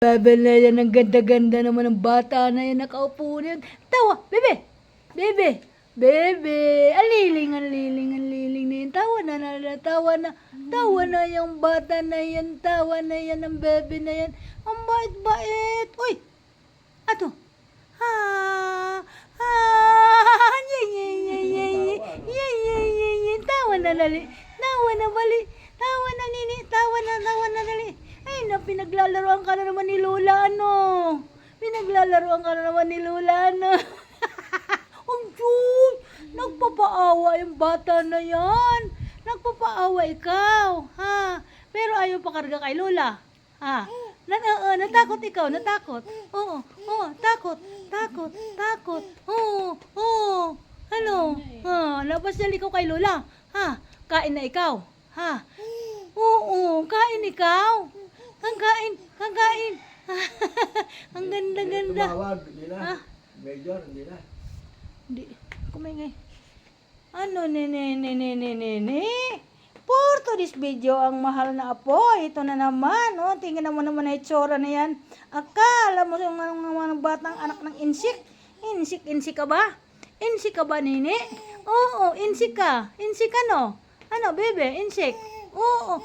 Bebe na yan, ang ganda-ganda naman ng bata na yan, nakaupo na yan. Tawa, bebe, bebe, bebe, ang liling na yan. Tawa na yung bata na yan, tawa na yan ang bebe na yan. Ang bait-bait. Uy, ato, ha, ha, tawa na lali, tawa na bali, tawa na nini, tawa na dali. Ay, na, pinaglalaroan ka na naman ni Lola, ano? Pinaglalaroan ka na naman ni Lola, ano? Ang cute! Nagpapaawa yung bata na yan. Nagpapaawa ikaw, ha? Pero ayaw pa karga kay Lola, ha? Natakot ikaw, natakot. Oo, takot. Oo. Ano? Ha, labas dali ko kay Lola. Ha? Kain na ikaw, ha? Oo, kain ikaw. Kakain. Ang ganda-ganda. Tumawag, hindi na. Ha? Major, hindi na. Hindi, kumingay. Ano, nene. For today's video, ang mahal na apo. Ito na naman, oh. Tingnan mo naman na itsura na yan. Akala mo yung mga batang anak ng insik. Insik ka ba? Insik ka ba, nene? Oo, insik ka. Insik ano? Ano, bebe, insik? Oo.